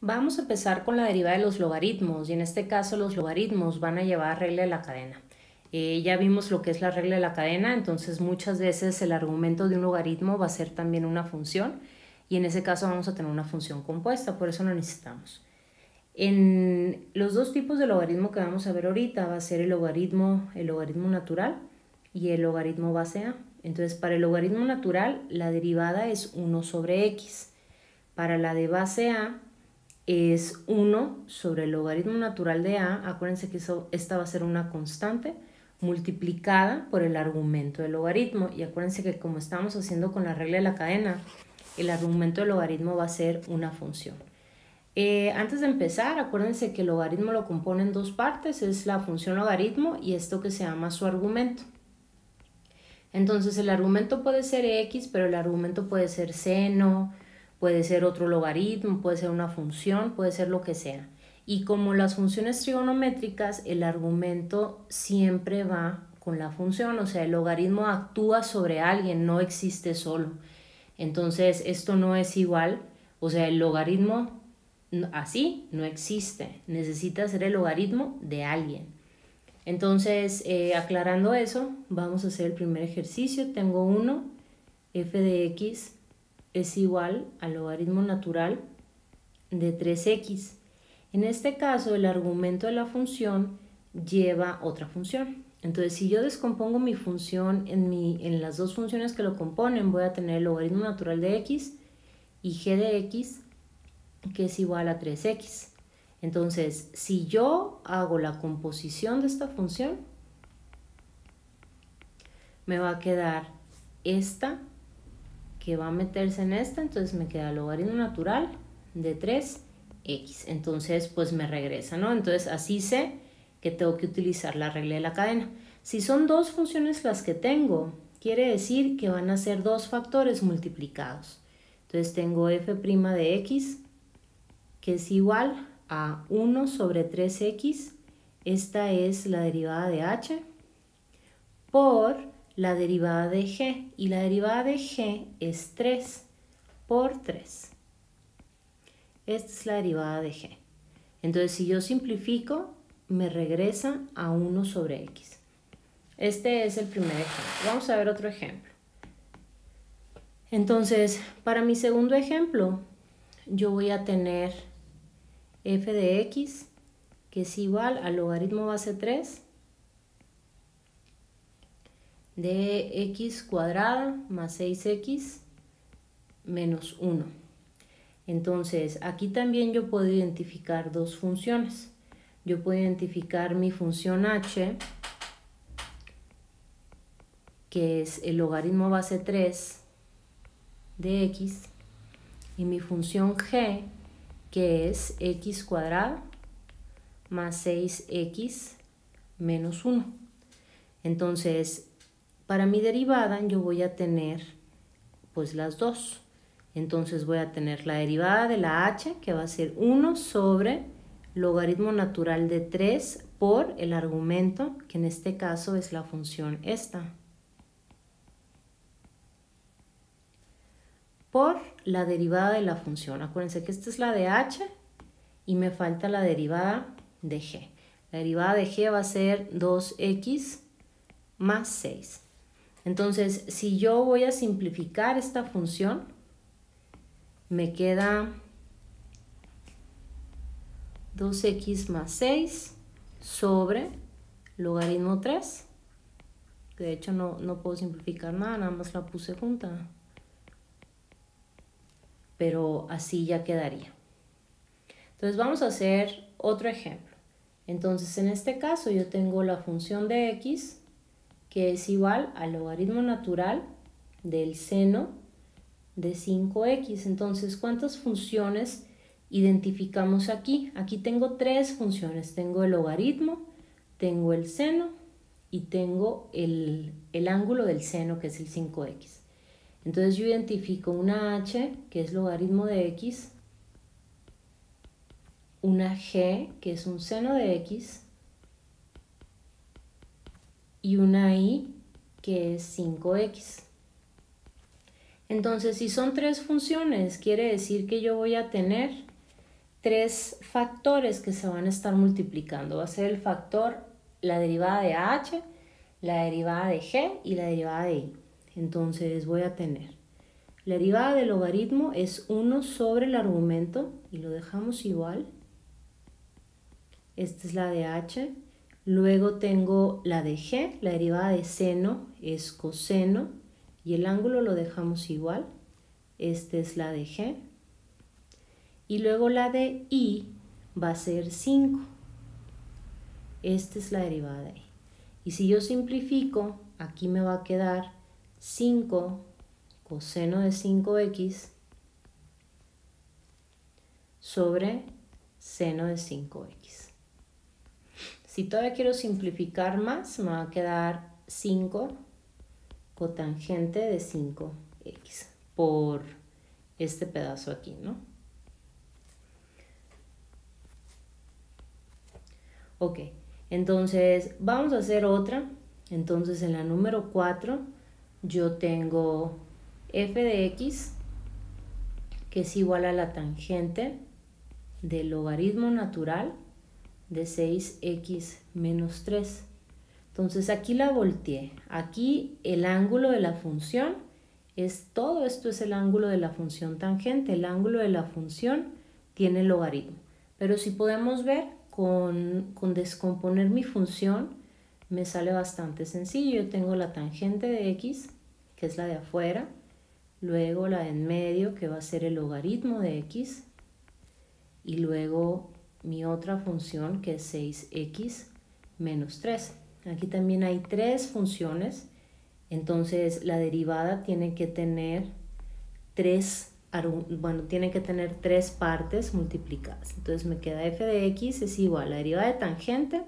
Vamos a empezar con la derivada de los logaritmos y en este caso los logaritmos van a llevar regla de la cadena. Ya vimos lo que es la regla de la cadena, entonces muchas veces el argumento de un logaritmo va a ser también una función y en ese caso vamos a tener una función compuesta, por eso lo necesitamos. En los dos tipos de logaritmo que vamos a ver ahorita va a ser el logaritmo natural y el logaritmo base A. Entonces para el logaritmo natural la derivada es 1 sobre x. Para la de base A es 1 sobre el logaritmo natural de A. Acuérdense que esta va a ser una constante multiplicada por el argumento del logaritmo. Y acuérdense que como estamos haciendo con la regla de la cadena, el argumento del logaritmo va a ser una función. Antes de empezar, acuérdense que el logaritmo lo compone en dos partes, es la función logaritmo y esto que se llama su argumento. Entonces el argumento puede ser x, pero el argumento puede ser seno, puede ser otro logaritmo, puede ser una función, puede ser lo que sea. Y como las funciones trigonométricas, el argumento siempre va con la función, o sea, el logaritmo actúa sobre alguien, no existe solo. Entonces esto no es igual, o sea, el logaritmo así no existe, necesita ser el logaritmo de alguien. Entonces, aclarando eso, vamos a hacer el primer ejercicio. Tengo 1, f de x es igual al logaritmo natural de 3x. En este caso, el argumento de la función lleva otra función. Entonces, si yo descompongo mi función en las dos funciones que lo componen, voy a tener el logaritmo natural de x y g de x, que es igual a 3x. Entonces, si yo hago la composición de esta función, me va a quedar esta que va a meterse en esta, entonces me queda el logaritmo natural de 3x. Entonces, pues me regresa, ¿no? Entonces, así sé que tengo que utilizar la regla de la cadena. Si son dos funciones las que tengo, quiere decir que van a ser dos factores multiplicados. Entonces, tengo f' de x, que es igual a 1 sobre 3x, esta es la derivada de h, por la derivada de g, y la derivada de g es 3 por 3. Esta es la derivada de g. Entonces, si yo simplifico, me regresa a 1 sobre x. Este es el primer ejemplo. Vamos a ver otro ejemplo. Entonces, para mi segundo ejemplo, yo voy a tener f de x, que es igual al logaritmo base 3 de x cuadrada más 6x menos 1. Entonces, aquí también yo puedo identificar dos funciones. Yo puedo identificar mi función h, que es el logaritmo base 3 de x, y mi función g, que es x cuadrado más 6x menos 1. Entonces, para mi derivada yo voy a tener pues las dos. Entonces voy a tener la derivada de la h, que va a ser 1 sobre logaritmo natural de 3 por el argumento, que en este caso es la función esta, por la derivada de la función. Acuérdense que esta es la de h y me falta la derivada de g. La derivada de g va a ser 2x más 6. Entonces, si yo voy a simplificar esta función, me queda 2x más 6 sobre logaritmo 3. De hecho, no puedo simplificar nada, nada más la puse junta. Pero así ya quedaría. Entonces vamos a hacer otro ejemplo. Entonces en este caso yo tengo la función de x, que es igual al logaritmo natural del seno de 5x. Entonces, ¿cuántas funciones identificamos aquí? Aquí tengo tres funciones. Tengo el logaritmo, tengo el seno y tengo el ángulo del seno, que es el 5x. Entonces yo identifico una h, que es logaritmo de x, una g, que es un seno de x, y una y, que es 5x. Entonces, si son tres funciones, quiere decir que yo voy a tener tres factores que se van a estar multiplicando. Va a ser el factor, la derivada de h, la derivada de g y la derivada de i. Entonces voy a tener, la derivada del logaritmo es 1 sobre el argumento y lo dejamos igual. Esta es la de h. Luego tengo la de g, la derivada de seno es coseno y el ángulo lo dejamos igual. Esta es la de g. Y luego la de i va a ser 5. Esta es la derivada de i. Y si yo simplifico, aquí me va a quedar 5 coseno de 5x sobre seno de 5x. Si todavía quiero simplificar más, me va a quedar 5 cotangente de 5x por este pedazo aquí, ¿no? Ok, entonces vamos a hacer otra. Entonces en la número 4 yo tengo f de x, que es igual a la tangente del logaritmo natural de 6x menos 3. Entonces aquí la volteé. Aquí el ángulo de la función es, todo esto es el ángulo de la función tangente. El ángulo de la función tiene logaritmo. Pero si podemos ver, con descomponer mi función me sale bastante sencillo. Yo tengo la tangente de x, que es la de afuera, luego la de en medio, que va a ser el logaritmo de x, y luego mi otra función, que es 6x menos 3. Aquí también hay tres funciones, entonces la derivada tiene que tener tiene que tener tres partes multiplicadas. Entonces me queda f de x es igual a la derivada de tangente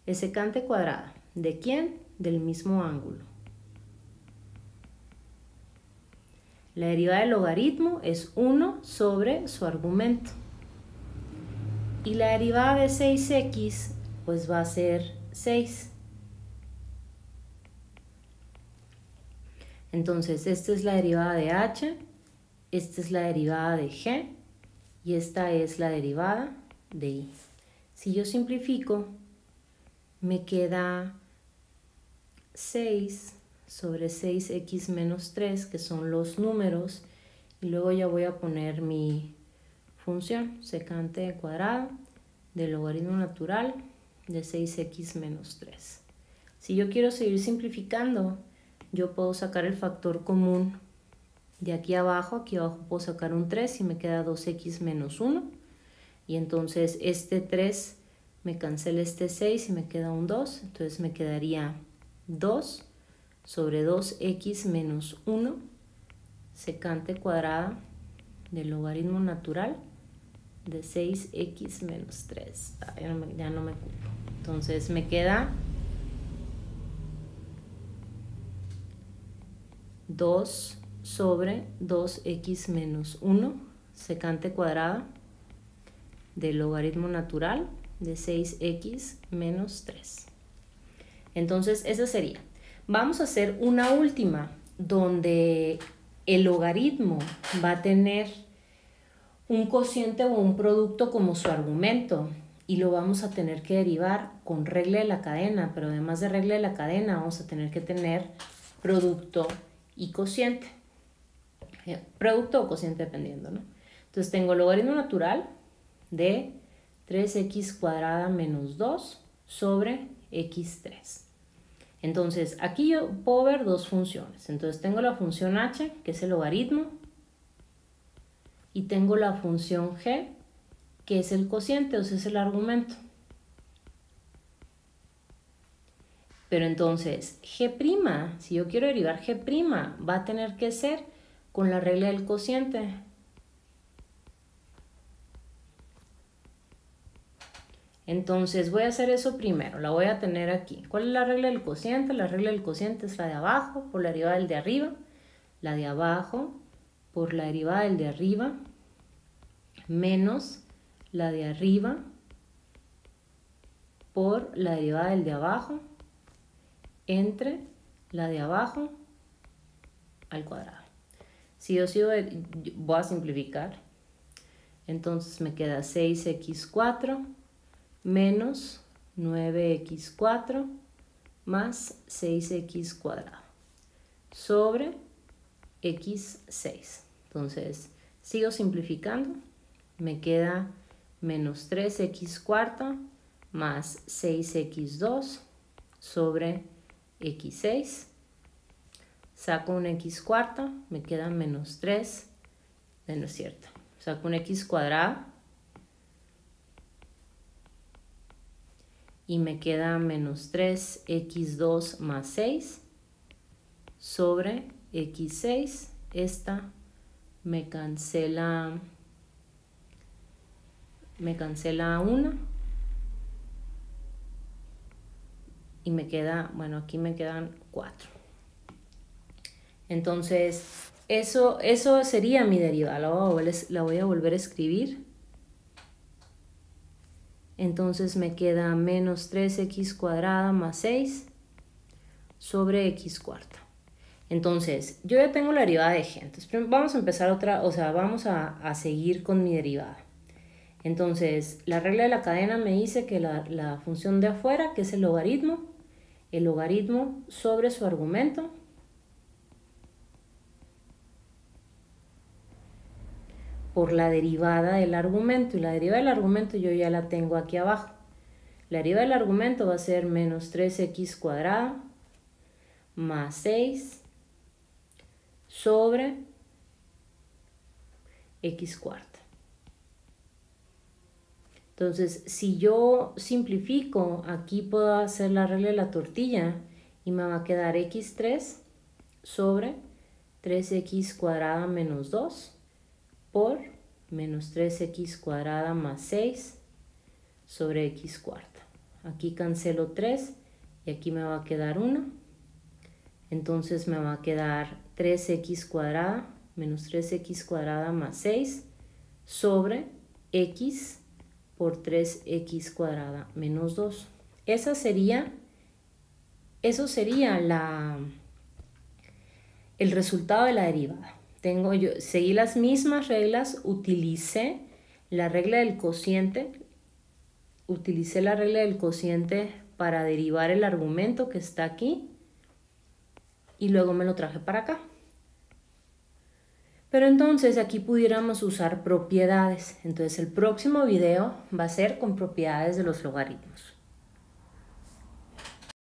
es secante cuadrada. ¿De quién? Del mismo ángulo. La derivada del logaritmo es 1 sobre su argumento. Y la derivada de 6x pues va a ser 6. Entonces esta es la derivada de h, esta es la derivada de g y esta es la derivada de i. Si yo simplifico, me queda 6 sobre 6x menos 3, que son los números, y luego ya voy a poner mi función, secante cuadrada del logaritmo natural de 6x menos 3. Si yo quiero seguir simplificando, yo puedo sacar el factor común de aquí abajo puedo sacar un 3 y me queda 2x menos 1. Y entonces este 3 me cancela este 6 y me queda un 2. Entonces me quedaría 2 sobre 2x menos 1 secante cuadrada del logaritmo natural de 6x menos 3. Ya no me ocupo. Entonces me queda 2 sobre 2x menos 1 secante cuadrada del logaritmo natural de 6x menos 3. Entonces esa sería. Vamos a hacer una última donde el logaritmo va a tener un cociente o un producto como su argumento y lo vamos a tener que derivar con regla de la cadena, pero además de regla de la cadena vamos a tener que tener producto y cociente. Producto o cociente dependiendo, ¿no? Entonces tengo logaritmo natural de 3x cuadrada menos 2 sobre x3. Entonces aquí yo puedo ver dos funciones. Entonces tengo la función h, que es el logaritmo, y tengo la función g, que es el cociente, o sea, es el argumento. Pero entonces g', si yo quiero derivar g', va a tener que ser con la regla del cociente. Entonces voy a hacer eso primero, la voy a tener aquí. ¿Cuál es la regla del cociente? La regla del cociente es la de abajo por la derivada del de arriba, la de abajo por la derivada del de arriba, menos la de arriba por la derivada del de abajo, entre la de abajo al cuadrado. Si yo sigo, voy a simplificar. Entonces me queda 6x4 menos 9x4 más 6x cuadrado sobre x6. Entonces sigo simplificando. Me queda menos 3x cuarta más 6x2 sobre x6. Saco un x cuarta, me queda menos 3. No es cierto. Saco un x cuadrado y me queda menos 3x2 más 6 sobre x6. Esta me cancela 1 y me queda, bueno, aquí me quedan 4. Entonces eso sería mi derivada. La voy a volver a escribir. Entonces me queda menos 3x cuadrada más 6 sobre x cuarta. Entonces yo ya tengo la derivada de g. Entonces vamos a empezar vamos a seguir con mi derivada. Entonces la regla de la cadena me dice que la función de afuera, que es el logaritmo sobre su argumento, por la derivada del argumento, y la derivada del argumento yo ya la tengo aquí abajo. La derivada del argumento va a ser menos 3x cuadrada más 6 sobre x cuarta. Entonces, si yo simplifico, aquí puedo hacer la regla de la tortilla y me va a quedar x3 sobre 3x cuadrada menos 2 por menos 3x cuadrada más 6 sobre x cuarta. Aquí cancelo 3 y aquí me va a quedar 1. Entonces me va a quedar 3x cuadrada menos 3x cuadrada más 6 sobre x por 3x cuadrada menos 2. Eso sería el resultado de la derivada. Seguí las mismas reglas, utilicé la regla del cociente para derivar el argumento que está aquí y luego me lo traje para acá. Pero entonces aquí pudiéramos usar propiedades. Entonces el próximo video va a ser con propiedades de los logaritmos.